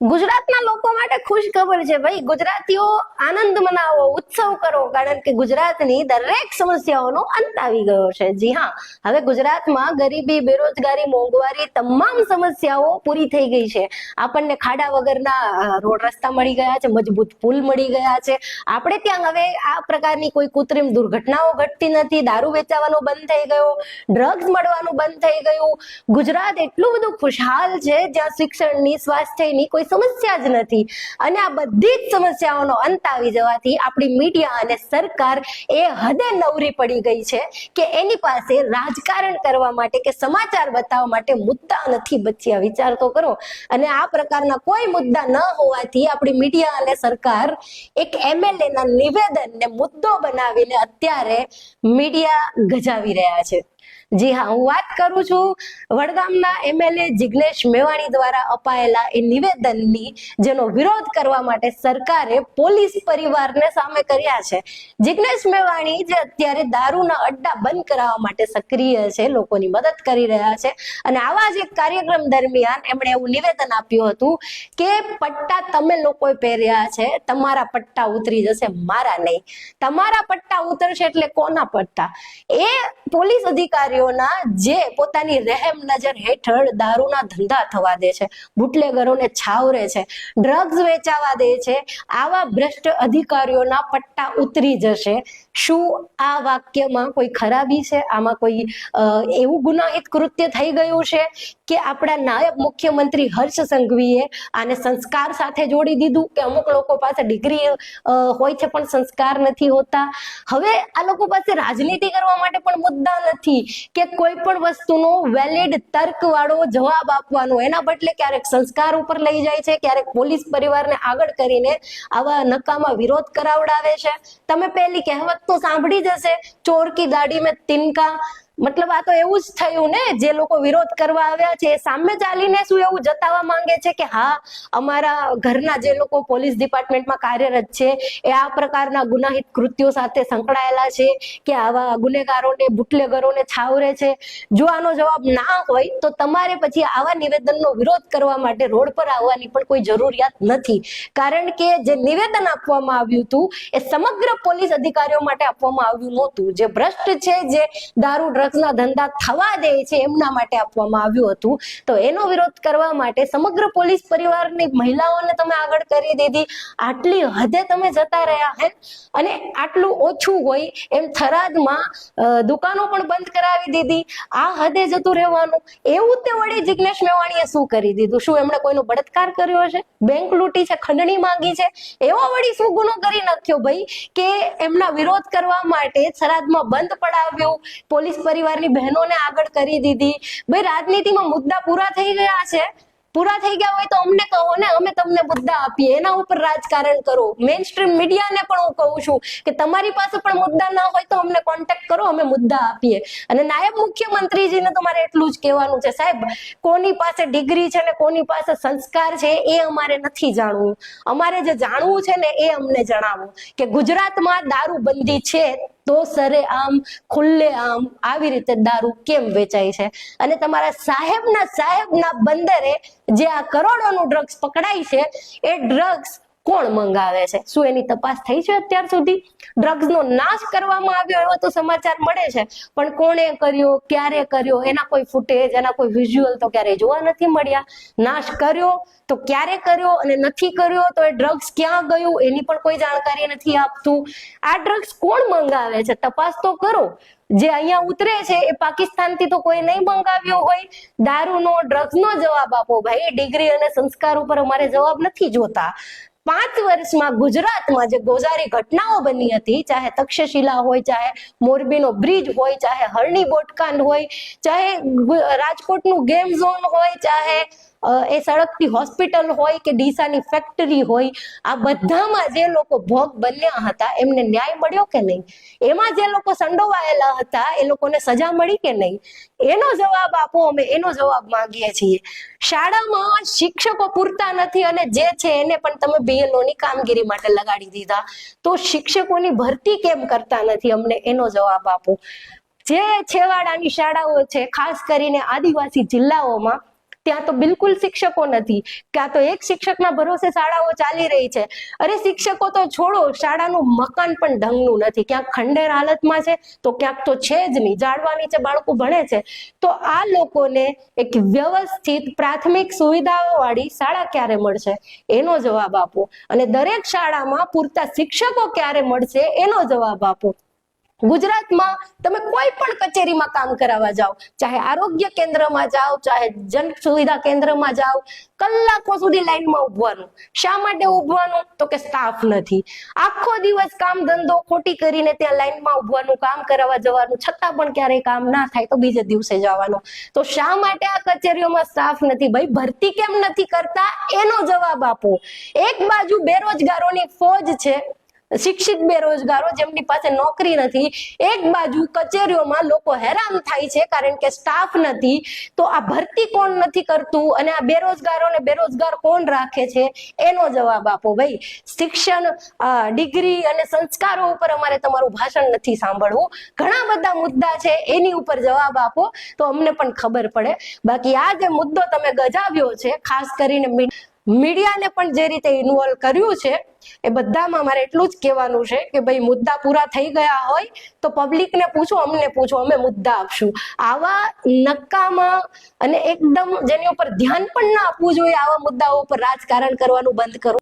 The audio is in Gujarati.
ગુજરાતના લોકો માટે ખુશ ખબર છે ભાઈ, ગુજરાતીઓ આનંદ મનાવો, ઉત્સવ કરો, કારણ કે ગુજરાતની દરેક સમસ્યાઓનો અંત આવી ગયો છે. જી હા, હવે ગુજરાતમાં ગરીબી, બેરોજગારી, મોંઘવારી તમામ સમસ્યાઓ પૂરી થઈ ગઈ છે. આપણને ખાડા વગરના રોડ રસ્તા મળી ગયા છે, મજબૂત પુલ મળી ગયા છે. આપણે ત્યાં હવે આ પ્રકારની કોઈ કૃત્રિમ દુર્ઘટનાઓ ઘટતી નથી. દારૂ વેચાવાનું બંધ થઈ ગયો, ડ્રગ્સ મળવાનું બંધ થઈ ગયું. ગુજરાત એટલું બધું ખુશહાલ છે જ્યાં શિક્ષણની, સ્વાસ્થ્યની કોઈ સમસ્યા જ નથી. અને આ બધી જ સમસ્યાઓનો અંત આવી જવાથી આપણી મીડિયા અને સરકાર એ હદે નવરી પડી ગઈ છે કે એની પાસે રાજકારણ કરવા માટે કે સમાચાર બતાવવા માટે મુદ્દા નથી બચ્યા. વિચાર તો કરો. અને આ પ્રકારના કોઈ મુદ્દા ન હોવાથી આપણી મીડિયા અને સરકાર એક MLA ના નિવેદનને મુદ્દો બનાવીને અત્યારે મીડિયા ગજાવી રહ્યા છે. જી હા, હું વાત કરું છું વડગામના MLA જિગ્નેશ મેવાણી દ્વારા અપાયેલા એ નિવેદનની, જેનો વિરોધ કરવા માટે સરકારે પોલીસ પરિવારને સામે કર્યા છે. જિગ્નેશ મેવાણી જે અત્યારે દારૂના અડ્ડા બંધ કરાવવા માટે સક્રિય છે, લોકોની મદદ કરી રહ્યા છે, અને આવા જ એક કાર્યક્રમ દરમિયાન એમણે એવું નિવેદન આપ્યું હતું કે પટ્ટા તમે લોકોએ પહેર્યા છે, તમારા પટ્ટા ઉતરી જશે, મારા નહીં. તમારા પટ્ટા ઉતરશે એટલે કોના પટ્ટા? એ પોલીસ અધિકારીઓના જે પોતાની રહેમ નજર હેઠળ દારૂના ધંધા થવા દે છે, બુટલેગરોને છાવરે છે, ડ્રગ્સ વેચાવા દે છે, આવા ભ્રષ્ટ અધિકારીઓના પટ્ટા ઉતરી જશે. શું આ વાક્યમાં કોઈ ખરાબી છે? આમાં કોઈ એવું ગુનાહિત કૃત્ય થઈ ગયું છે કે આપણા નાયબ મુખ્યમંત્રી હર્ષ સંઘવીએ આને સંસ્કાર સાથે જોડી દીધું કે અમુક લોકો પાસે ડિગ્રી હોય છે પણ સંસ્કાર નથી હોતા? હવે આ લોકો પાસે રાજનીતિ કરવા માટે પણ મુદ્દા નથી કે કોઈ પણ વસ્તુનો વેલિડ તર્ક વાળો જવાબ આપવાનો, એના બદલે ક્યારેક સંસ્કાર ઉપર લઈ જાય છે, ક્યારેક પોલીસ પરિવારને આગળ કરીને આવા નકામા વિરોધ કરાવડાવે છે. તમે પહેલી કહેવત તો સાંભળી જશે, ચોર કી દાઢી મેં તિનકા. મતલબ આ તો એવું જ થયું ને, જે લોકો વિરોધ કરવા આવ્યા છે સામે ચાલીને શું એવું જતાવવા માંગે છે કે હા, અમારા ઘરના જે લોકો પોલીસ ડિપાર્ટમેન્ટમાં કાર્યરત છે એ આ પ્રકારના ગુનાહિત કૃત્યો સાથે સંકળાયેલા છે કે આવા ગુનેગારોને, બુટલેગરોને છાવરે છે. જો આનો જવાબ ના હોય તો તમારે પછી આવા નિવેદનનો વિરોધ કરવા માટે રોડ પર આવવાની પણ કોઈ જરૂરિયાત નથી, કારણ કે જે નિવેદન આપવામાં આવ્યું હતું એ સમગ્ર પોલીસ અધિકારીઓ માટે આપવામાં આવ્યું નહોતું. જે ભ્રષ્ટ છે, જે દારૂ ના ધંધા થવા દે છે, એમના માટે આપવામાં આવ્યું હતું. તો એનો વિરોધ કરવા માટે સમગ્ર પોલીસ પરિવારની મહિલાઓને તમે આગળ કરી દીધી. આટલી હદે તમે જતા રહ્યા હે. અને આટલું ઓછું હોય એમ થરાદમાં દુકાનો પણ બંધ કરાવી દીધી. આ હદે જતું રહેવાનું, એવું તે વળી જિગ્નેશ મેવાણીએ શું કરી દીધું? શું એમણે કોઈનો બળાત્કાર કર્યો છે, બેંક લૂંટી છે, ખંડણી માંગી છે? એવો વળી શું ગુનો કરી નાખ્યો ભાઈ કે એમના વિરોધ કરવા માટે થરાદમાં બંધ પડાવ્યો, પોલીસ પરિવારની બહેનોને આગળ કરી દીધી? ભાઈ, રાજનીતિમાં મુદ્દા પૂરા થઈ ગયા છે. પૂરા થઈ ગયા હોય તો અમને કહો ને, અમે તમને મુદ્દા આપીએ, એના ઉપર રાજકારણ કરો. મેઇન સ્ટ્રીમ મીડિયાને પણ હું કહું છું કે તમારી પાસે પણ મુદ્દા ના હોય તો અમને કોન્ટેક્ટ કરો, અમે મુદ્દા આપીએ. અને નાયબ મુખ્યમંત્રીજીને તમારે એટલું જ કહેવાનું છે, સાહેબ, કોની પાસે ડિગ્રી છે ને કોની પાસે સંસ્કાર છે એ અમારે નથી જાણવું. અમારે જે જાણવું છે ને એ અમને જણાવો કે ગુજરાતમાં દારૂબંધી છે તો સરેઆમ, ખુલ્લેઆમ આવી રીતે દારૂ કેમ વેચાય છે? અને તમારા સાહેબના બંદરે જે આ કરોડોનું ડ્રગ્સ પકડાય છે, એ ડ્રગ્સ કોણ મંગાવે છે? શું એની તપાસ થઈ છે અત્યાર સુધી? ડ્રગ્સનો નાશ કરવામાં આવ્યો એવા તો સમાચાર મળે છે, પણ કોણે કર્યો, ક્યારે કર્યો, એના કોઈ ફૂટેજ, એના કોઈ વિઝ્યુઅલ તો ક્યારેય જોવા નથી મળ્યા. નાશ કર્યો તો ક્યારે કર્યો, અને નથી કર્યો તો એ ડ્રગ્સ ક્યાં ગયું એની પણ કોઈ જાણકારી નથી આપતું. આ ડ્રગ્સ કોણ મંગાવે છે? તપાસ તો કરો. જે અહીંયા ઉતરે છે એ પાકિસ્તાનથી તો કોઈ નહીં મંગાવ્યો હોય. દારૂનો, ડ્રગ્સનો જવાબ આપો ભાઈ. ડિગ્રી અને સંસ્કાર ઉપર અમારે જવાબ નથી જોતા. 5 વર્ષમાં ગુજરાતમાં જે ગોઝારી ઘટનાઓ બની હતી, ચાહે તક્ષશિલા હોય, ચાહે મોરબીનો બ્રિજ હોય, ચાહે હરણી બોટકાંડ હોય, ચાહે રાજકોટનું ગેમ ઝોન હોય, ચાહે એ સળગતી હોસ્પિટલ હોય કે ડીસાની ફેક્ટરી હોય, આ બધામાં જે લોકો ભોગ બન્યા હતા એમને ન્યાય મળ્યો કે નહીં? એમાં જે લોકો સંડોવાયેલા હતા એ લોકોને સજા મળી કે નહીં? એનો જવાબ આપો. અમે એનો જવાબ માંગીએ છીએ. શાળામાં શિક્ષકો પૂરતા નથી અને જે છે એને પણ તમે BLO ની કામગીરી માટે લગાડી દીધા, તો શિક્ષકોની ભરતી કેમ કરતા નથી? અમને એનો જવાબ આપો. જે છેવાડાની શાળાઓ છે, ખાસ કરીને આદિવાસી જિલ્લાઓમાં, ત્યાં તો બિલકુલ શિક્ષકો નથી, ક્યાં તો એક શિક્ષકના ભરોસે શાળાઓ ચાલી રહી છે. અરે શિક્ષકો તો છોડો, શાળાનું મકાન પણ ઢંગનું નથી, ક્યાંક ખંડેર હાલતમાં છે તો ક્યાંક તો છે જ નહીં, ઝાડવા નીચે બાળકો ભણે છે. તો આ લોકોને એક વ્યવસ્થિત પ્રાથમિક સુવિધાઓ વાળી શાળા ક્યારે મળશે એનો જવાબ આપો, અને દરેક શાળામાં પૂરતા શિક્ષકો ક્યારે મળશે એનો જવાબ આપો. ગુજરાતમાં તમે કોઈ પણ કચેરીમાં કામ કરાવવા જાઓ, ચાહે આરોગ્ય કેન્દ્રમાં જાઓ, ચાહે જન સુવિધા કેન્દ્રમાં જાઓ, કલાકો સુધી લાઈનમાં ઉભવાનું. શા માટે ઉભવાનું? તો કે સ્ટાફ નથી. આખો દિવસ કામ ધંધો ખોટી કરીને ત્યાં લાઈનમાં ઉભવાનું, કામ કરાવવા જવાનું, છતાં પણ ક્યારેય કામ ના થાય તો બીજે દિવસે જવાનું. તો શા માટે આ કચેરીઓમાં સ્ટાફ નથી? ભાઈ ભરતી કેમ નથી કરતા એનો જવાબ આપો. એક બાજુ બેરોજગારોની ફોજ છે, શિક્ષિત બેરોજગારો જેમની પાસે નોકરી નથી, એક બાજુ કચેરીઓમાં લોકો હેરાન થાય છે કારણ કે સ્ટાફ નથી. તો આ ભરતી કોણ નથી કરતું અને આ બેરોજગારોને બેરોજગાર કોણ રાખે છે એનો જવાબ આપો. ભાઈ શિક્ષણ, ડિગ્રી અને સંસ્કારો ઉપર અમારે તમારું ભાષણ નથી સાંભળવું, ઘણા બધા મુદ્દા છે એની ઉપર જવાબ આપો તો અમને પણ ખબર પડે. બાકી આ જે મુદ્દો તમે ગજાવ્યો છે, ખાસ કરીને મીડિયાને પણ જે રીતે ઇન્વોલ્વ કર્યું છે, એ બધામાં મારે એટલું જ કહેવાનું છે કે ભાઈ મુદ્દા પૂરા થઈ ગયા હોય તો પબ્લિકને પૂછો, અમને પૂછો, અમે મુદ્દા આપશું. આવા નકામા અને એકદમ જેની ઉપર ધ્યાન પણ ના આપવું જોઈએ આવા મુદ્દાઓ ઉપર રાજકારણ કરવાનું બંધ કરો.